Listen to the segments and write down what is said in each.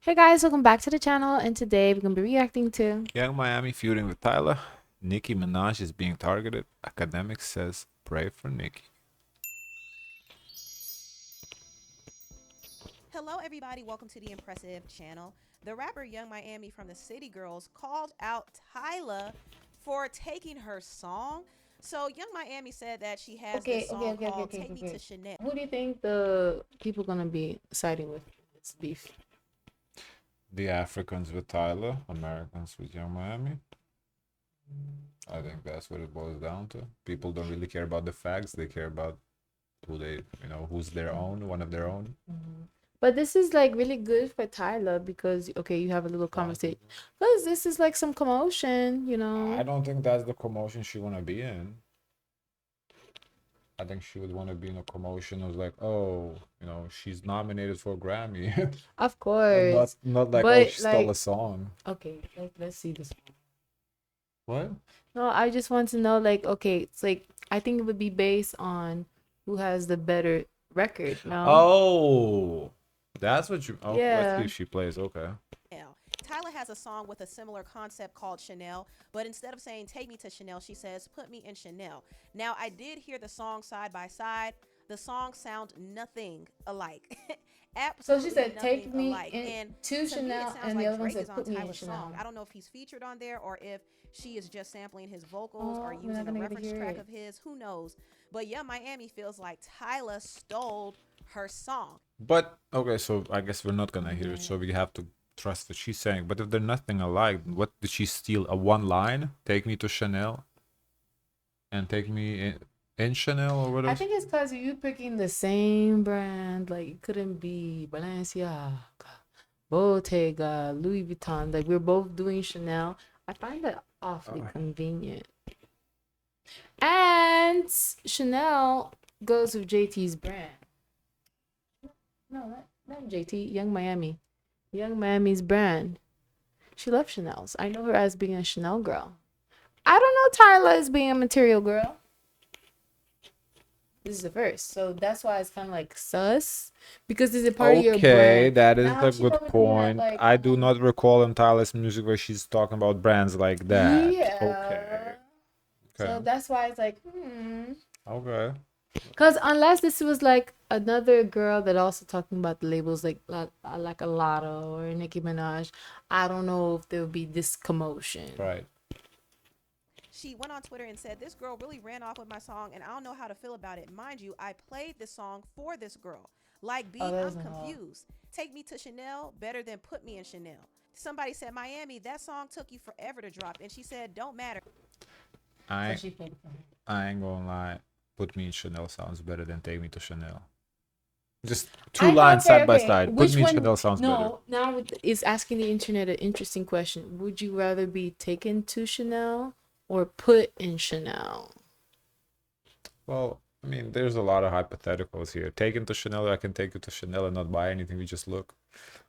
Hey guys, welcome back to the channel, and today we're gonna be reacting to Young Miami feuding with Tyla. Nicki Minaj is being targeted. Academics says pray for Nicki. Hello, everybody. Welcome to the Impressive channel. The rapper Young Miami from the City Girls called out Tyla for taking her song. So, Young Miami said that she has this song called Take Me to Chanel. Who do you think the people gonna be siding with this beef? The Africans with Tyla, Americans with Young Miami. I think that's what it boils down to. People don't really care about the facts; they care about who they, who's their own, one of their own. But this is like really good for Tyler because you have a little conversation. Because this is like some commotion. I don't think that's the commotion she wanna be in. I think she would want to be in a commotion of like, oh, she's nominated for a Grammy. Of course. Not like, But oh, she stole a song. Okay, let's see this. What? No, I just want to know, like, okay, it's like I think it would be based on who has the better record. No. Oh, that's what you. Oh, let's Yeah. see if she plays. Okay. Tyla has a song with a similar concept called Chanel, but instead of saying take me to Chanel, she says put me in Chanel. Now, I did hear the song side by side. The songs sound nothing alike. So Absolutely she said take nothing me alike. And to to me, it Chanel, sounds and the like other one Drake said is on put me in Tyla's Chanel. song. I don't know if he's featured on there or if she is just sampling his vocals Oh, or we're not using a gonna get to reference hear track it. of his. Who knows? But yeah, Miami feels like Tyla stole her song. But okay, so I guess we're not gonna hear it, so we have to trust what she's saying. But if they're nothing alike, what did she steal? A one line? Take me to Chanel, and take me in Chanel, or what I else? think it's because you picking the same brand. Like it couldn't be Balenciaga, Bottega, Louis Vuitton. Like we're both doing Chanel. I find that awfully convenient. And Chanel goes with JT's brand. No, not JT. Young Miami. Young Miami's brand. She loves Chanel's. I know her as being a Chanel girl. I don't know Tyla as being a material girl. This is the first, so that's why it's kind of like sus, because this is a part of your brand. That is Now a she good told me that, point. like, I do not recall in Tyla's music where she's talking about brands like that. yeah. Okay. So that's why it's like, Okay. because unless this was like another girl that also talking about the labels like a Lotto or Nicki Minaj, I don't know if there would be this commotion. Right. She went on Twitter and said, "This girl really ran off with my song, and I don't know how to feel about it. Mind you, I played this song for this girl. Like, B, I'm confused. Take me to Chanel better than put me in Chanel." Somebody said, "Miami, that song took you forever to drop." And she said, "Don't matter." I ain't gonna lie. Put me in Chanel sounds better than take me to Chanel. Just two lines side by side. Put me in Chanel sounds better. No, now it's asking the internet an interesting question. Would you rather be taken to Chanel or put in Chanel? Well, I mean, there's a lot of hypotheticals here. Taken to Chanel, I can take you to Chanel and not buy anything. We just look.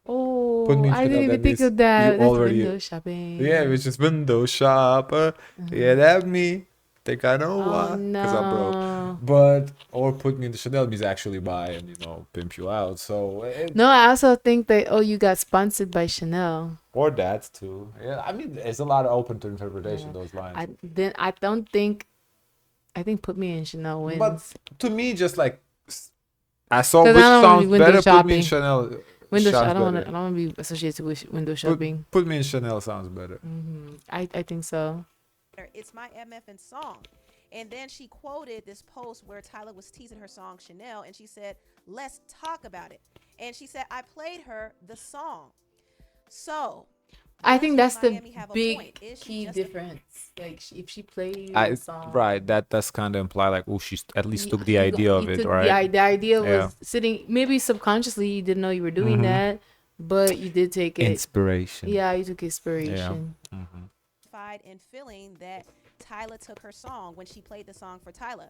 Oh, Put me in I Chanel, didn't even that think means of that. you That's already- window shopping. Yeah, it's just window shopper. Yeah, that me. Think I know Oh, why? Because I'm broke. no. But or put me in the Chanel means actually buy and pimp you out. So No, I also think that you got sponsored by Chanel. or that too. Yeah, I mean, it's a lot of open to interpretation. Those lines. I think put me in Chanel wins. But to me, just like I saw 'Cause which I don't sounds window better. Put me shopping. in Chanel. Window sounds I don't better. want to be associated with window shopping. Put me in Chanel sounds better. I think so. It's my MFN song. And then she quoted this post where Tyla was teasing her song Chanel, and she said, "Let's talk about it." And she said, "I played her the song." So I think that's the Miami have a big point? Is she key just a- difference. Like if she played the song, Right, that does kind of imply like, oh, she's at least took the idea of it, right? The idea Yeah. was sitting. Maybe subconsciously you didn't know you were doing that, but you did take it. Inspiration. Yeah, you took inspiration. And feeling that Tyla took her song when she played the song for Tyla.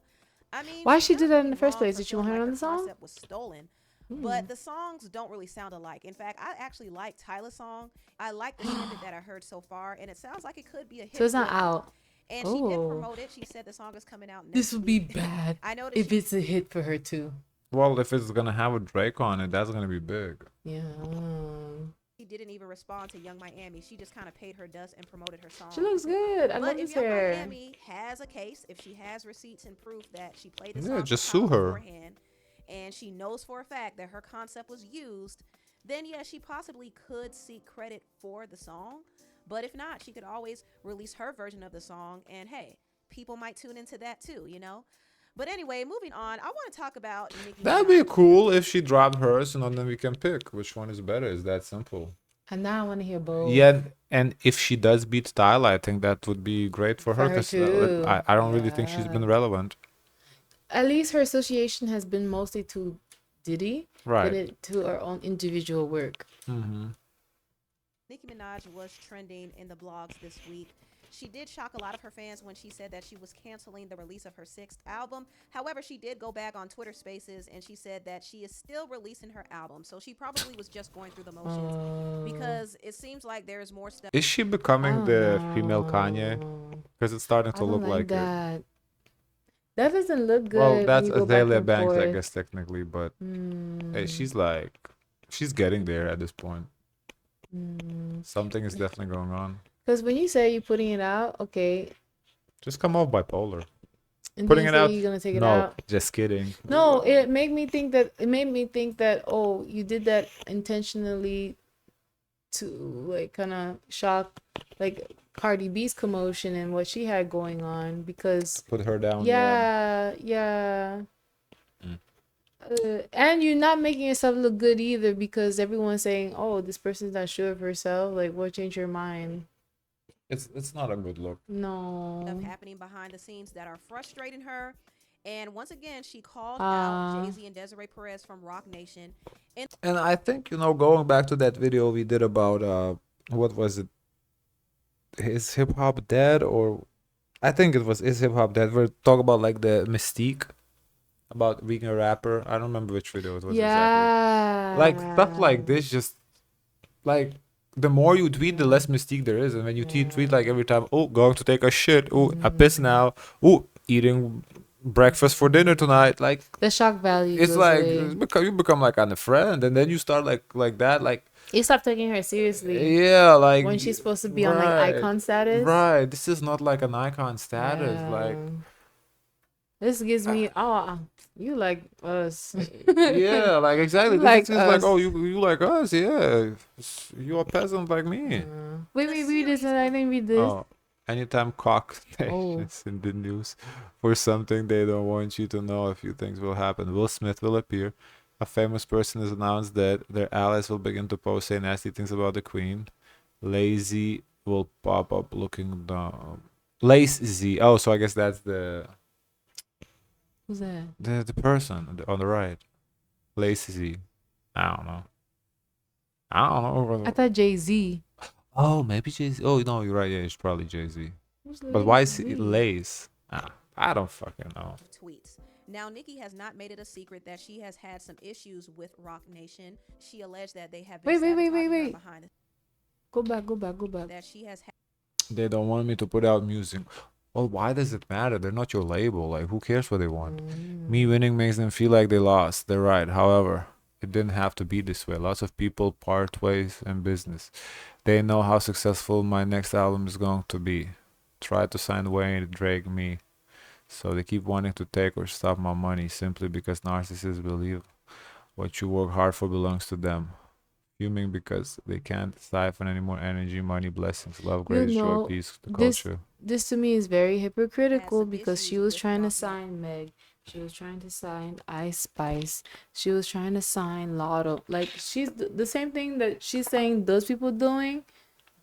I mean, Why she's she did not that in the first wrong place? for Did you want her feeling on like the her song? concept was stolen, but the songs don't really sound alike. In fact, I actually like Tyla's song. I like the snippet that I heard so far, and it sounds like it could be a hit. So it's not for her. out. And she did promote it. She said the song is coming out next This would be week. bad I know that if it's a hit for her too. Well, if it's gonna have a Drake on it, that's gonna be big. Yeah. She didn't even respond to Young Miami. She just kind of paid her dust and promoted her song. She looks good. I But love if his Young hair. Miami has a case, if she has receipts and proof that she played the Yeah, song just for sue Tyler her. beforehand, and she knows for a fact that her concept was used, then yeah, she possibly could seek credit for the song. But if not, she could always release her version of the song, and hey, people might tune into that too, you know? But anyway, moving on, I want to talk about Nicki That'd be Minaj. cool if she dropped hers, and then we can pick which one is better. It's that simple. And now I want to hear both. Yeah, and if she does beat Tyla, I think that would be great for her For her because too. I don't really think she's been Yeah. relevant. At least her association has been mostly to Diddy Right. than to her own individual work. Mm-hmm. Nicki Minaj was trending in the blogs this week. She did shock a lot of her fans when she said that she was canceling the release of her 6th album. However, she did go back on Twitter Spaces and she said that she is still releasing her album. So she probably was just going through the motions because it seems like there is more stuff. Is she I becoming don't the female Kanye? know. Because it's starting I to don't look like like it. that. That doesn't look Well, good when that's you go back Azalea and Banks, I forth. guess, technically, but hey, Mm, she's getting there at this point. mm. Something is definitely going on. Because when you say you're putting it out, okay, Just come off bipolar. and Putting then it you say out? you're gonna take it No, out. just kidding. No, it made me think that oh, you did that intentionally to like kind of shock like Cardi B's commotion and what she had going on because Put her down. yeah. Mm. And you're not making yourself look good either because everyone's saying, "Oh, this person's not sure of herself." Like, what changed your mind? It's not a good look. No. Happening behind the scenes that are frustrating her. And once again, she called out Jay-Z and Desiree Perez from Rock Nation. And I think, going back to that video we did about what was it? Is hip hop dead? Or I think it was Is Hip Hop Dead? We're talking about like the mystique about being a rapper. I don't remember which video it was exactly. Yeah. Like stuff like this, just like the more you tweet, the less mystique there is. And when you tweet like every time, oh, going to take a shit, oh, I piss now, oh, eating breakfast for dinner tonight, like The shock value. it's goes like away. you become like a friend, and then you start like that, like You stop taking her seriously yeah, like when she's supposed to be on like right, icon status. right. This is not like an icon status, like Yeah. This gives me you like us. yeah, like exactly. You This like is like, us. oh, you like us, yeah. You're a peasant like me. Wait, read this and I didn't read this. Oh, anytime Cox Oh. is in the news for something they don't want you to know, a few things will happen. Will Smith will appear. A famous person has announced that their allies will begin to post say nasty things about the Queen. Lazy will pop up looking down. Lazy. Oh, so I guess that's the Who's that? the person on the right. Lazy. I don't know. I thought Jay-Z. Oh, maybe Jay-Z. Oh, no, you're right. Yeah, it's probably Jay-Z. Who's But why is Lazy? it Lace? I don't fucking know. Tweets. Now, Nicki has not made it a secret that she has had some issues with Rock Nation. She alleged that they have been sabotaging her behind the Go back. that she has had. They don't want me to put out music. Well, why does it matter? They're not your label. Like, who cares what they want? Me winning makes them feel like they lost. They're right. However, it didn't have to be this way. Lots of people part ways in business. They know how successful my next album is going to be. Try to sign Wayne, Drake, me. So they keep wanting to take or stop my money simply because narcissists believe what you work hard for belongs to them. Fuming because they can't siphon any more energy, money, blessings, love, grace, joy, peace, the culture. This to me is very hypocritical some because she issues was with trying to Rock sign Meg. She was trying to sign Ice Spice. She was trying to sign Lotto. Like she's the same thing that she's saying those people doing.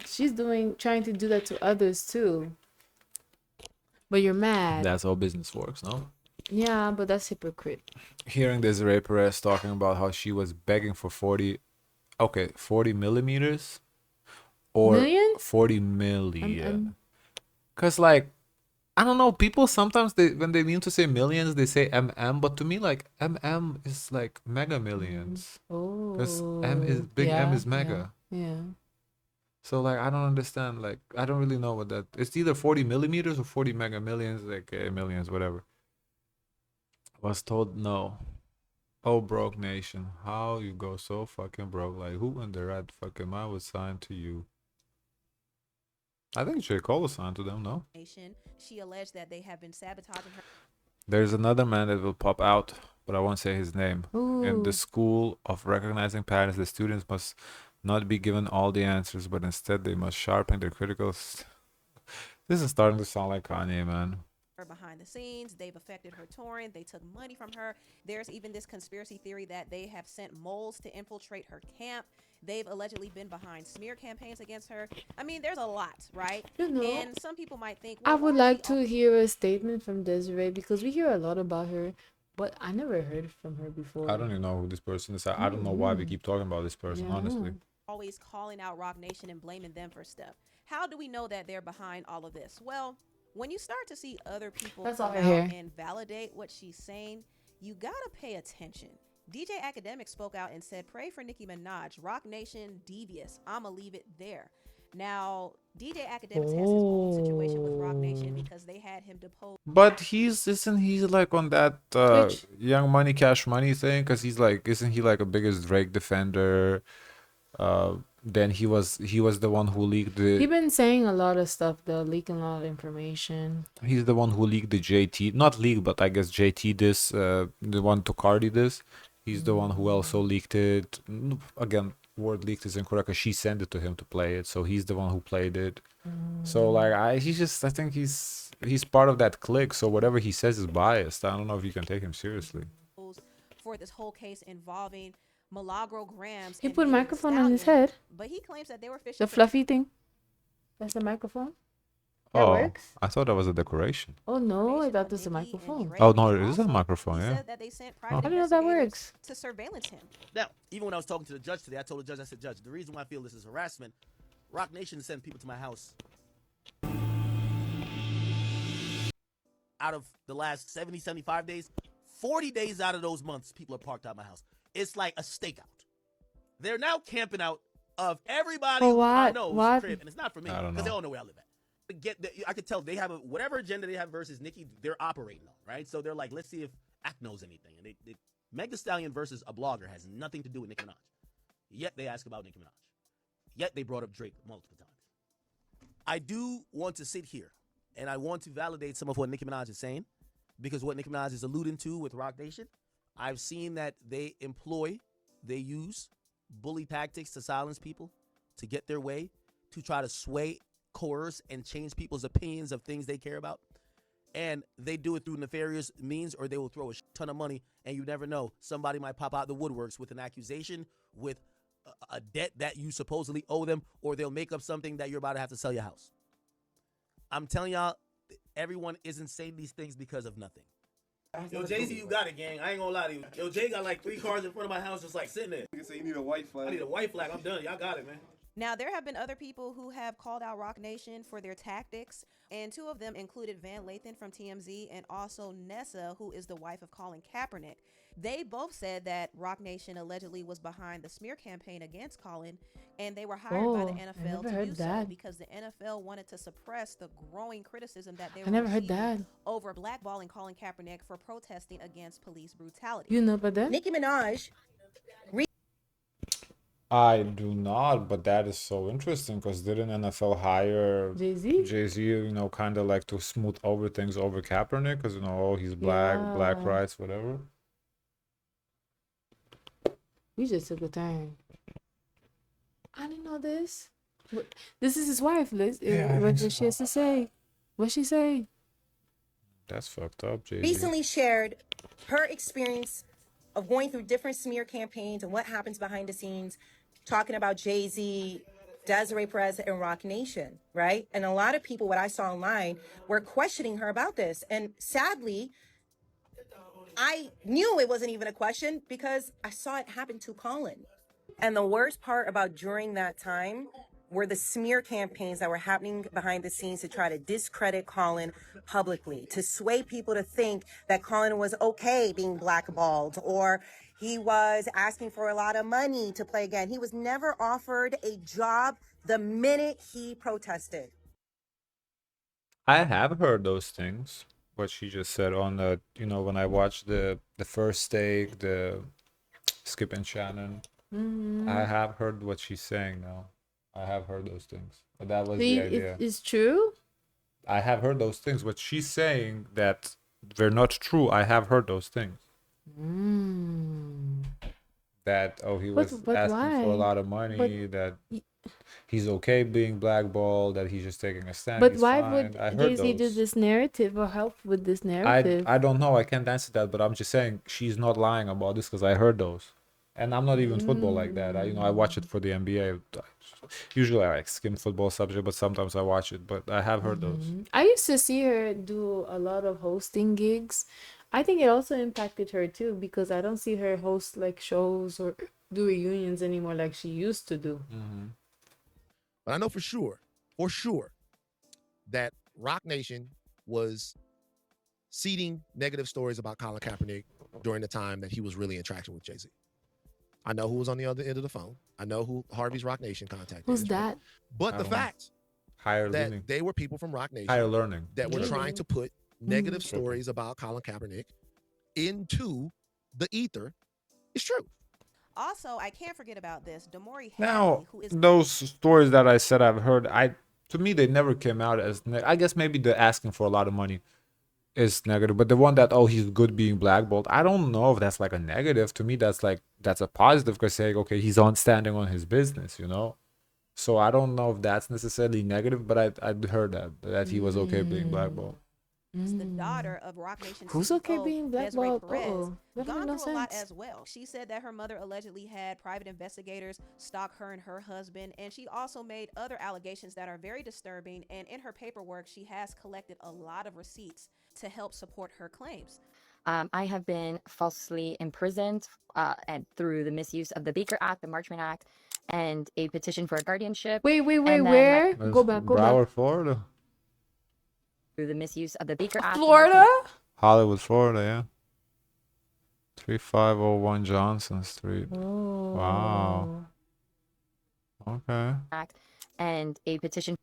She's trying to do that to others too. But you're mad. That's how business works, no? Yeah, but that's hypocrite. Hearing Desiree Perez talking about how she was begging for 40 millimeters or Million? 40 million. I'm- Because, like, I don't know, people sometimes when they mean to say millions, they say but to me, like, is like mega millions. Oh. Because M is mega. Yeah. So, like, I don't understand. Like, I don't really know what that. It's either 40 millimeters or 40 mega millions, like millions, whatever. Was told no. Oh, broke nation. How you go so fucking broke? Like, who in their right fucking mind would sign to you? I think J. Cole was signed to them, no? She alleged that they have been sabotaging her. There's another man that will pop out, but I won't say his name. In the Ooh. school of recognizing patterns, the students must not be given all the answers, but instead they must sharpen their critical. This is starting to sound like Kanye, man. Behind the scenes, they've affected her touring, they took money from her. There's even this conspiracy theory that they have sent moles to infiltrate her camp. They've allegedly been behind smear campaigns against her. I mean, there's a lot, right? You know, And some people might think, I well, would why are like we to hear a statement from Desiree because we hear a lot about her, but I never heard from her before. I don't even know who this person is. I don't know why we keep talking about this person, Yeah, I honestly. know. always calling out Rock Nation and blaming them for stuff? How do we know that they're behind all of this? Well, when you start to see other people That's come all I out hear. and validate what she's saying, you gotta pay attention. DJ Akademiks spoke out and said, "Pray for Nicki Minaj. Rock Nation devious. I'ma leave it there." Now, DJ Akademiks has his own situation with Rock Nation because they had him deposed. But isn't he like on that Twitch. Young Money Cash Money thing? Because he's like, isn't he like a biggest Drake defender? Then he was the one who leaked He the. been saying a lot of stuff though, leaking a lot of information. He's the one who leaked the JT, not leaked, but I guess JT this, the one to Cardi this. He's the one who also leaked it. Again, word leaked is incorrect. 'Cause she sent it to him to play it, so he's the one who played it. So like, I think he's part of that clique. So whatever he says is biased. I don't know if you can take him seriously. for this whole case involving Milagro Grams. He and put a Megan Thee microphone on his Stallion, head. but he claims that they were fishing The for fluffy thing. That's the microphone. That Oh, works. I thought that was a decoration. Oh no, I information thought of this was a Nicki and microphone. Drake, Oh no, and it is a also, microphone. he Yeah. said that they sent Oh. private I didn't know that investigators works. to surveillance him. Now, even when I was talking to the judge today, I told the judge, I said, Judge, the reason why I feel this is harassment, Rock Nation sent people to my house. Out of the last 70, 75 days, 40 days out of those months, people are parked out my house. It's like a stakeout. They're now camping out of everybody For who I what? know's What? crib, and it's not for me I don't because they know. all know where I live at. I could tell they have whatever agenda they have versus Nicki, they're operating on, right? So they're like, let's see if Act knows anything. And Meg Thee Stallion versus a blogger has nothing to do with Nicki Minaj. Yet they ask about Nicki Minaj. Yet they brought up Drake multiple times. I do want to sit here and I want to validate some of what Nicki Minaj is saying, because what Nicki Minaj is alluding to with Rock Nation, I've seen that they use bully tactics to silence people, to get their way, to try to sway, coerce, and change people's opinions of things they care about. And they do it through nefarious means, or they will throw a ton of money, and you never know. Somebody might pop out the woodworks with an accusation, with a debt that you supposedly owe them, or they'll make up something that you're about to have to sell your house. I'm telling y'all, everyone isn't saying these things because of nothing. Yo, Jay-Z, you got it, gang. I ain't gonna lie to you. Yo, Jay got like 3 cars in front of my house just like sitting there. You say you need a white flag. I need a white flag. I'm done. Y'all got it, man. Now, there have been other people who have called out Rock Nation for their tactics, and 2 of them included Van Lathan from TMZ and also Nessa, who is the wife of Colin Kaepernick. They both said that Rock Nation allegedly was behind the smear campaign against Colin, and they were hired by the Oh, I NFL never to heard do so that. because the NFL wanted to suppress the growing criticism that they I were never heard receiving that. over blackballing Colin Kaepernick for protesting against police brutality. You know about that? Nicki Minaj. I do not, but that is so interesting because didn't NFL hire Jay-Z? Jay-Z, kind of like to smooth over things over Kaepernick because, oh, he's black, black Yeah. rights, whatever. We just took a turn. I didn't know this. This is his wife, Liz. Yeah, I What think did she has to say? What'd she say? That's fucked up, Jay-Z. Recently shared her experience of going through different smear campaigns and what happens behind the scenes, talking about Jay-Z, Desiree Perez, and Rock Nation, right? And a lot of people, what I saw online, were questioning her about this. And sadly, I knew it wasn't even a question because I saw it happen to Colin. And the worst part about during that time were the smear campaigns that were happening behind the scenes to try to discredit Colin publicly, to sway people to think that Colin was okay being blackballed or he was asking for a lot of money to play again. He was never offered a job the minute he protested. I have heard those things, what she just said on the, when I watched the first take, the Skip and Shannon. Mm-hmm. I have heard what she's saying now. I have heard those things. But that was So the idea. it's true. I have heard those things. What she's saying that they're not true. I have heard those things. Mm. That he was But asking for a why? lot of money. That he's okay being blackballed. That he's just taking a stand. But He's why fine. would I heard Jay-Z do those. this narrative or help with this narrative? I don't know. I can't answer that. But I'm just saying she's not lying about this because I heard those. And I'm not even football like that. I watch it for the NBA. Usually I like skim football subject, but sometimes I watch it. But I have heard those. I used to see her do a lot of hosting gigs. I think it also impacted her too because I don't see her host like shows or do reunions anymore like she used to do. But I know for sure, that Rock Nation was seeding negative stories about Colin Kaepernick during the time that he was really in traction with Jay-Z. I know who was on the other end of the phone. I know who Harvey's Rock Nation contacted. Who's that? But the fact Higher that learning. they were people from Rock Nation Higher learning. that were trying to put negative Triple. stories about Colin Kaepernick into the ether is true. Also, I can't forget about this. Deore Now, Hadley, who is those stories that I said I've heard, to me they never came out as I guess maybe the asking for a lot of money is negative, but the one that he's good being blackballed, I don't know if that's like a negative. To me that's a positive because saying okay he's standing on his business, So I don't know if that's necessarily negative, but I'd heard that he was okay being blackballed. the daughter of Rock Nation Who's CEO okay being Desiree blackballed? Perez, That gone makes no through a lot sense. as well. She said that her mother allegedly had private investigators stalk her and her husband, and she also made other allegations that are very disturbing. And in her paperwork, she has collected a lot of receipts to help support her claims. I have been falsely imprisoned and through the misuse of the Baker Act, the Marchman Act, and a petition for a guardianship. Wait, And then where? That's Go back. Broward, Florida. through the misuse of the Baker Act. the Florida? Hollywood, Florida, yeah. 3501 Johnson Street. Oh. Wow. Okay. Marchman Act, and a petition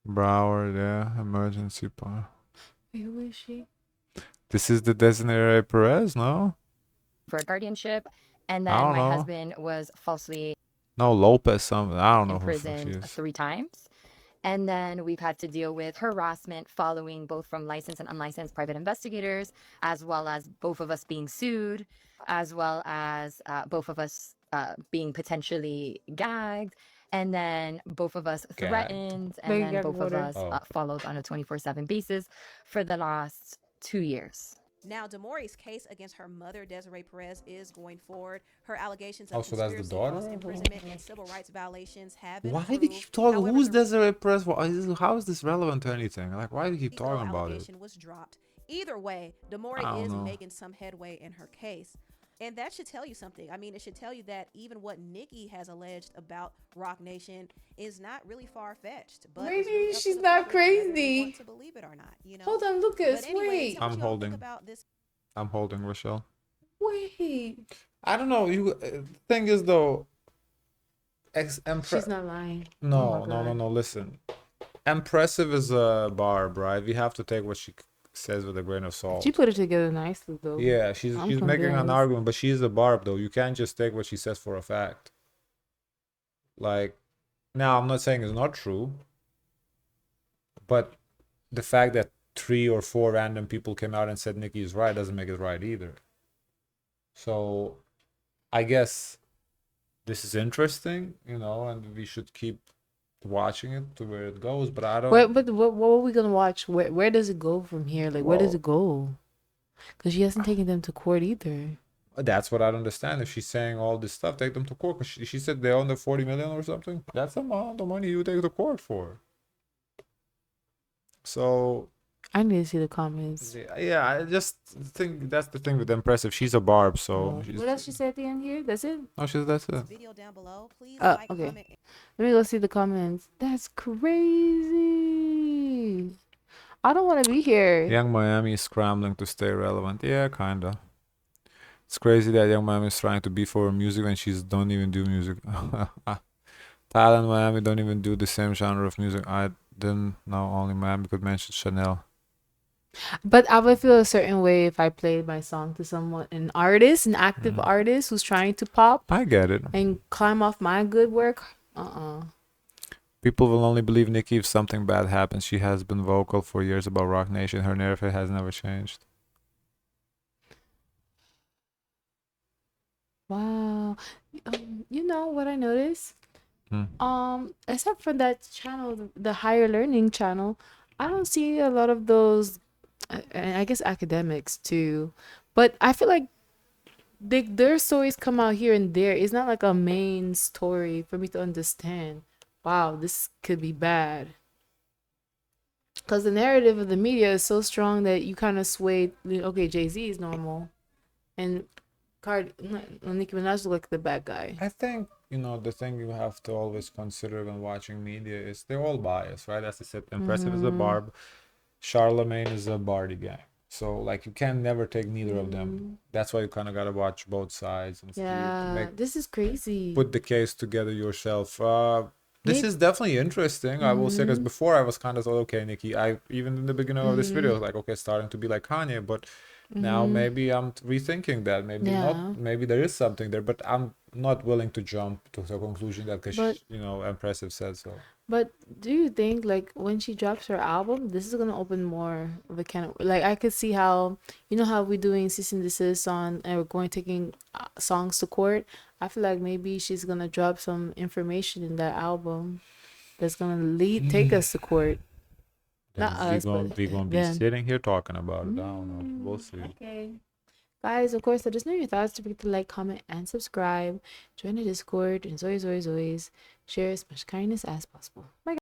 Broward, yeah. Emergency part. Wait, who is she? This is the Desinere Perez, no? for a guardianship. And I then don't my know. husband was falsely No, Lopez, something. I don't know who the fuck she imprisoned is. 3 times. And then we've had to deal with harassment following both from licensed and unlicensed private investigators, as well as both of us being sued, as well as both of us being potentially gagged, and then both of us Gagged. threatened, and Like then gag both of order. us followed on a 24/7 basis for the last 2 years. Now, Demore's case against her mother, Desiree Perez, is going forward. Her allegations Oh, of so that's the conspiracy, daughter? false imprisonment, and civil rights violations have been Why do you approved. keep talking? However, Who's the Desiree Perez? How is this relevant to anything? Like, why do you keep RICO talking about it? allegation was dropped. Either way, I Deore don't is know. making some headway in her case. And that should tell you something. I mean, it should tell you that even what Nicki has alleged about Rock Nation is not really far-fetched. But it's Maybe really up to she's the not public whether they crazy. want to believe it or not, you know? Hold on, Lucas. But anyway, Wait. tell me what I'm y'all holding. think about this. I'm holding Rochelle. Wait. I don't know. Thing is though, She's not lying. No, Oh my no, no, God. no. Listen, impressive is a barb, right? We have to take what she says with a grain of salt. She put it together nicely though. Yeah, she's I'm making an convinced. argument, but she's a barb though. You can't just take what she says for a fact. Like, now I'm not saying it's not true, but the fact that 3 or 4 random people came out and said Nicki is right doesn't make it right either. So, I guess this is interesting, and we should keep watching it to where it goes. But I don't. What are we gonna watch? Where does it go from here? Like, where does Well- it go? Because she hasn't taken them to court either. That's what I don't understand. If she's saying all this stuff, take them to court. 'Cause she said they own the 40 million or something. That's the amount of money you take to court for. So I need to see the comments. yeah, I just think that's the thing with impressive. She's a barb, so she's, What else she said at the end here? That's it. no, that's it. Video down below. Please Oh, like, okay. comment, Let me go see the comments. That's crazy. I don't want to be here. Young Miami is scrambling to stay relevant. Yeah, kinda. It's crazy that Young Miami is trying to be for her music when she's don't even do music. Tyla and Miami don't even do the same genre of music. I didn't know only Miami could mention Chanel. But I would feel a certain way if I played my song to someone, an artist, an active artist who's trying to pop I get it. and climb off my good work. People will only believe Nicki if something bad happens. She has been vocal for years about Rock Nation. Her narrative has never changed. Wow. You know what I noticed? Except for that channel, the higher learning channel, I don't see a lot of those. And I guess academics too, but I feel like their stories come out here and there. It's not like a main story for me to understand. Wow, this could be bad. Because the narrative of the media is so strong that you kind of sway. Okay, Jay-Z is normal, and Nicki Minaj look like the bad guy. I think, the thing you have to always consider when watching media is they're all biased, right? As I said, Impressive is a Barb, Charlemagne is a Barty gang. So, like, you can never take neither of them. That's why you kind of got to watch both sides and see, This is crazy. put the case together yourself. This is definitely interesting. I will say, because before I was kind of thought, okay, Nicki, even in the beginning of this video, I was like, okay, starting to be like Kanye, but now maybe I'm rethinking that. Maybe not. Maybe there is something there, but I'm not willing to jump to the conclusion that because Impressive said so. But do you think like when she drops her album, this is gonna open more of a can of, like I could see how how we're doing cease and desist on and we're going taking songs to court. I feel like maybe she's gonna drop some information in that album that's gonna take us to court. Not us, but we're gonna be them. sitting here talking about it. I don't know. We'll see. Okay. Guys, of course, let us know your thoughts. Don't forget to like, comment, and subscribe. Join the Discord. And always, always, always share as much kindness as possible. Bye, guys.